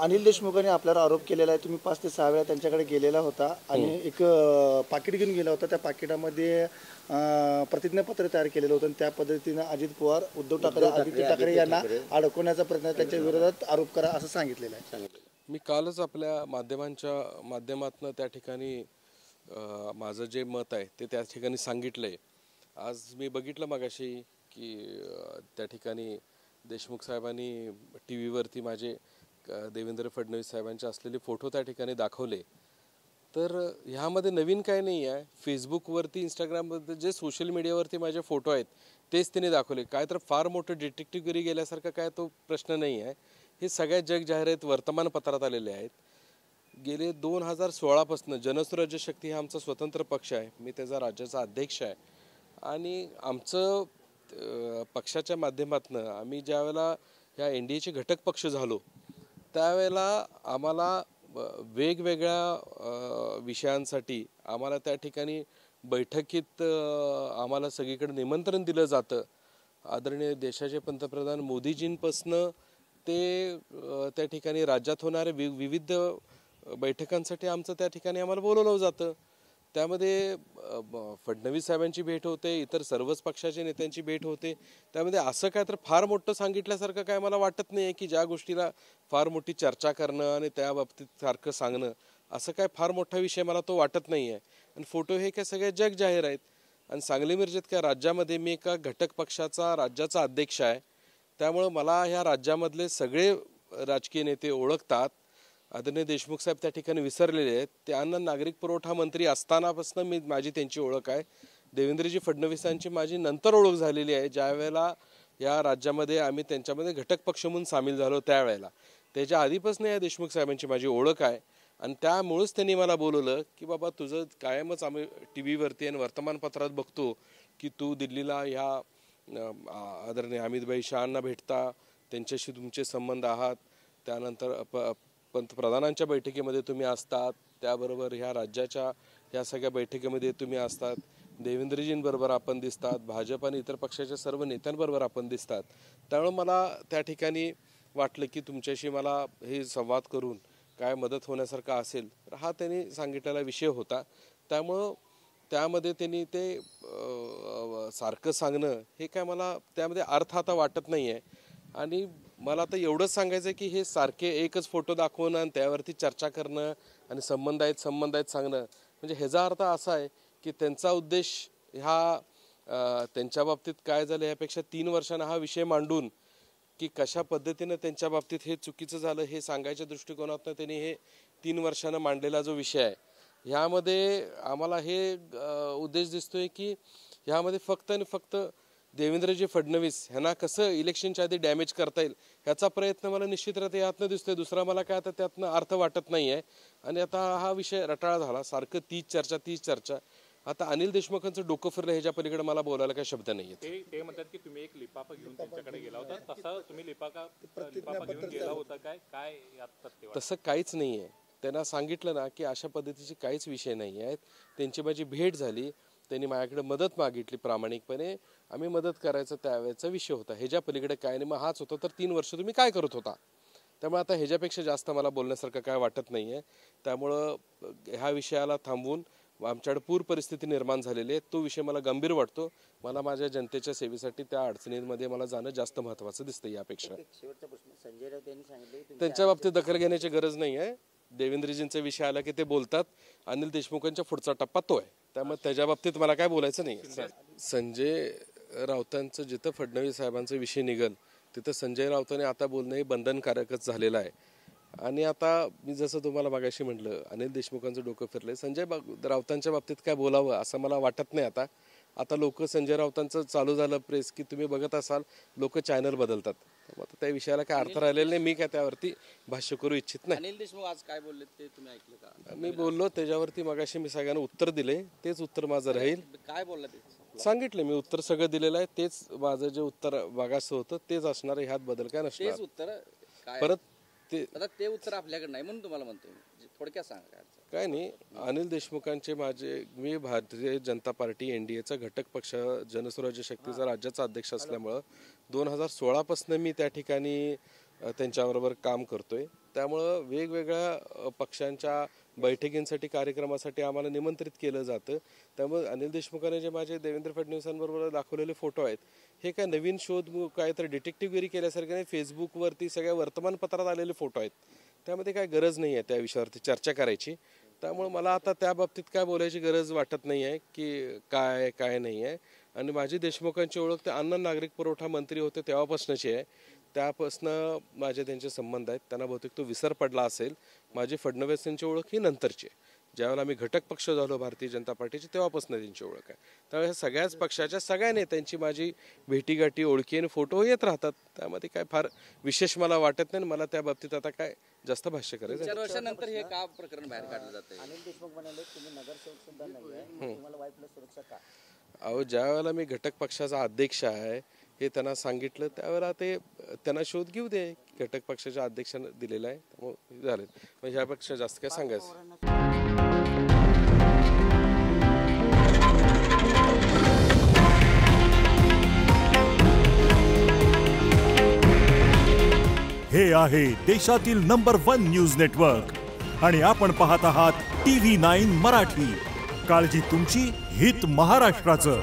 अनिल देशमुखांनी आपल्यावर आरोप केलेला आहे. तुम्ही 5 ते 6 वेळा त्यांच्याकडे गेलेला होता आणि एक पाकिट घेऊन गेला होता. त्या पाकिटामध्ये प्रतिज्ञापत्र तयार केलेलं होतं आणि त्या पद्धतीनं अजित पवार, उद्धव ठाकरे, आदित्य ठाकरे यांना अडकवण्याचा प्रयत्न, त्यांच्या विरोधात आरोप करा असं सांगितलेलं आहे. मी कालच आपल्या माध्यमातून त्या ठिकाणी माझं जे मत आहे ते त्या ठिकाणी सांगितलंय. आज मी बघितलं मगाशी की त्या ठिकाणी देशमुख साहेबांनी टी व्हीवरती माझे देवेंद्र फडणवीस साहेबांचे असलेले फोटो त्या ठिकाणी दाखवले. तर ह्यामध्ये नवीन काय नाही आहे. फेसबुकवरती, इंस्टाग्रामवरती जे सोशल मीडियावरती माझे फोटो आहेत तेच त्यांनी दाखवले. काय तर फार मोठं डिटेक्टिव्हगिरी गेल्यासारखं काय तो प्रश्न नाही आहे. हे सगळ्या जग जाहीर आहेत, वर्तमानपत्रात आलेले आहेत. गेले 2016पासून जनसुराज्य शक्ती हा आमचा स्वतंत्र पक्ष आहे. मी त्याचा राज्याचा अध्यक्ष आहे आणि आमचं पक्षाच्या माध्यमातून आम्ही ज्यावेळेला ह्या NDAचे घटक पक्ष झालो त्यावेळेला आम्हाला वेगवेगळ्या विषयांसाठी आम्हाला त्या ठिकाणी बैठकीत आम्हाला सगळीकडे निमंत्रण दिलं जातं. आदरणीय देशाचे पंतप्रधान मोदीजींपासनं ते त्या ठिकाणी राज्यात होणाऱ्या विविध बैठकांसाठी आमचं त्या ठिकाणी आम्हाला बोलवलं जातं. त्यामध्ये फडणवीस साहेबांची भेट होते, इतर सर्वच पक्षाच्या नेत्यांची भेट होते. त्यामध्ये असं काय तर फार मोठं सांगितल्यासारखं काय मला वाटत नाही आहे की ज्या गोष्टीला फार मोठी चर्चा करणं आणि त्या बाबतीत सारखं सांगणं असं काय फार मोठा विषय मला तो वाटत नाही आहे. आणि फोटो हे काय सगळे जग जाहीर आहेत. आणि सांगली मिरजेत काय राज्यामध्ये मी एका घटक पक्षाचा राज्याचा अध्यक्ष आहे. त्यामुळं मला ह्या राज्यामधले सगळे राजकीय नेते ओळखतात. आदरणीय देशमुख साहेब त्या ठिकाणी विसरलेले आहेत. त्यांना नागरिक पुरवठा मंत्री असतानापासून माझी त्यांची ओळख आहे. देवेंद्रजी फडणवीसांची माझी नंतर ओळख झालेली आहे. ज्या वेळेला या राज्यामध्ये आम्ही त्यांच्यामध्ये घटक पक्ष म्हणून सामील झालो त्यावेळेला. त्याच्या आधीपासून या देशमुख साहेबांची माझी ओळख आहे. आणि त्यामुळेच त्यांनी मला बोलवलं की बाबा तुझं कायमच आम्ही टी व्हीवरती आणि वर्तमानपत्रात बघतो की तू दिल्लीला ह्या आदरणीय अमितभाई शहांना भेटता, त्यांच्याशी तुमचे संबंध आहात. त्यानंतर पंतप्रधानांच्या बैठकीमध्ये तुम्ही असतात, त्याबरोबर ह्या राज्याच्या ह्या सगळ्या बैठकीमध्ये तुम्ही असतात. देवेंद्रजींबरोबर आपण दिसतात, भाजप आणि इतर पक्षाच्या सर्व नेत्यांबरोबर आपण दिसतात. त्यामुळे मला त्या ठिकाणी वाटलं की तुमच्याशी मला हे संवाद करून काय मदत होण्यासारखं असेल तर हा त्यांनी सांगितलेला विषय होता. त्यामुळं त्यामध्ये त्यांनी ते सारखं सांगणं हे काय मला त्यामध्ये अर्थ आता वाटत नाही आहे. आणि मला आता एवढंच सांगायचं आहे की हे सारखे एकच फोटो दाखवणं आणि त्यावरती चर्चा करणं आणि संबंध आहेत सांगणं म्हणजे ह्याचा अर्थ असा आहे की त्यांचा उद्देश त्यांच्या बाबतीत काय झालं यापेक्षा 3 वर्षांना हा विषय मांडून की कशा पद्धतीनं त्यांच्या बाबतीत हे चुकीचं झालं हे सांगायच्या दृष्टिकोनातून त्यांनी हे 3 वर्षांना मांडलेला जो विषय आहे ह्यामध्ये आम्हाला हे उद्देश दिसतोय की ह्यामध्ये फक्त आणि फक्त देवेंद्रजी फडणवीस ह्यांना कसं इलेक्शनच्या आधी डॅमेज करता येईल ह्याचा प्रयत्न मला निश्चितरित्या यातनं दिसतोय. दुसरा मला काय आता त्यातनं अर्थ वाटत नाही आहे. आणि आता हा विषय रटाळा झाला, सारखं तीच चर्चा. आता अनिल देशमुखांचं डोकं फिरलं ह्याच्या पलीकडे मला बोलायला काही शब्द नाही आहेत. ते म्हणतात की तुम्ही एक लिफाफा घेऊन त्यांच्याकडे गेला होता, तसा तुम्ही लिफाफा घेऊन गेला होता काय तसं काहीच नाही आहे. त्यांना सांगितलं ना की अशा पद्धतीचे काहीच विषय नाही आहेत. त्यांची माझी भेट झाली, त्यांनी माझ्याकडे मदत मागितली प्रामाणिकपणे, आम्ही मदत करायचा त्यावेळेचा विषय होता. ह्याच्या पलीकडे काय नाही. मग हाच होता तर 3 वर्ष तुम्ही काय करत होता. त्यामुळे आता ह्याच्यापेक्षा जास्त मला बोलण्यासारखं काय वाटत नाही आहे. त्यामुळं ह्या विषयाला थांबवून आमच्याकडे पूर परिस्थिती निर्माण झालेली आहे, तो विषय मला गंभीर वाटतो. मला माझ्या जनतेच्या सेवेसाठी त्या अडचणींमध्ये मला जाणं जास्त महत्त्वाचं दिसतं. यापेक्षा त्यांच्या बाबतीत दखल घेण्याची गरज नाही आहे. देवेंद्रजींचा विषय आला की ते बोलतात. अनिल देशमुखांच्या पुढचा टप्पा तो आहे. त्यामुळे त्याच्या बाबतीत मला काय बोलायचं नाही. संजय राऊतांचं जिथं फडणवीस साहेबांचा विषय निघल तिथं संजय राऊतांनी आता बोलणं हे बंधनकारकच झालेलं आहे. आणि आता मी जसं तुम्हाला मागाशी म्हटलं अनिल देशमुखांचं डोकं फिरलंय, संजय राऊतांच्या बाबतीत काय बोलावं असं मला वाटत नाही. आता लोक संजय राऊतांचं चालू झालं प्रेस की तुम्ही बघत असाल लोक चॅनल बदलतात. आता त्या विषयाला काय अर्थ राहिलेला नाही. मी काय त्यावरती भाष्य करू इच्छित नाही. अनिल देशमुख आज काय बोलले ते तुम्ही ऐकलं का? मी बोललो त्याच्यावरती मगाशी मी सगळ्यांना उत्तर दिले, तेच उत्तर माझं राहील. काय बोलला ते सांगितलं मी उत्तर सगळं दिलेलं आहे. तेच माझं जे उत्तर मागासं होतं तेच असणार आहे. ह्यात बदल काय नसणार. उत्तर परत ते उत्तर आपल्याकडे नाही म्हणून तुम्हाला म्हणतो थोडक्यात सांगा. काय नाही. अनिल देशमुखांचे मी भारतीय जनता पार्टी NDAचा घटक पक्ष जनसुराज्य शक्तीचा राज्याचा अध्यक्ष असल्यामुळं 2016पासून मी त्या ठिकाणी त्यांच्याबरोबर काम करतोय. त्यामुळं वेगवेगळ्या पक्षांच्या बैठकींसाठी कार्यक्रमासाठी आम्हाला निमंत्रित केलं जातं. त्यामुळे अनिल देशमुखांनी जे माझे देवेंद्र फडणवीसांबरोबर दाखवलेले फोटो आहेत हे काय नवीन शोध काय तर डिटेक्टिव्हगिरी केल्यासारखे नाही, फेसबुकवरती सगळ्या वर्तमानपत्रात आलेले फोटो आहेत. त्यामध्ये काय गरज नाही आहे त्या विषयावरती चर्चा करायची. त्यामुळे मला आता त्या बाबतीत काय बोलायची गरज वाटत नाही आहे की काय नाही आहे. आणि माझी देशमुखांची ओळख ते अन्न नागरिक पुरवठा मंत्री होते तेव्हापासूनची आहे. त्यापासनं माझे त्यांचे संबंध आहेत. त्यांना बहुतेक तो विसर पडला असेल. माझी फडणवीसांची ओळख ही नंतरची आहे. ज्यावेळेला आम्ही घटक पक्ष झालो भारतीय जनता पार्टीची तेव्हापासून त्यांची ओळख आहे. त्यामुळे सगळ्याच पक्षाच्या सगळ्या नेत्यांची माझी भेटीगाठी ओळखी आणि फोटो येत राहतात. त्यामध्ये काय फार विशेष मला वाटत नाही. मला त्या बाबतीत आता काय जास्त भाष्य करायचं 4 वर्षानंतर हे का प्रकरण बाहेर काढलं जातंय? अनिल देशमुख म्हणाले तुम्ही नगरसेवक सुद्धा नाही आहे, तुम्हाला वाय प्लस सुरक्षा का? अहो, ज्या वेळेला मी घटक पक्षाचा अध्यक्ष आहे हे त्यांना सांगितलं त्यावेळेला ते त्यांना शोध घेऊ दे. घटक पक्षाच्या अध्यक्षांना दिलेला आहे त्यामुळे झाले. म्हणजे ह्यापेक्षा जास्त काय सांगायचं. हे आहे देशातील नंबर 1 न्यूज नेटवर्क आणि आपण पाहत आहात TV9 मराठी. काळजी तुमची, हित महाराष्ट्राचं.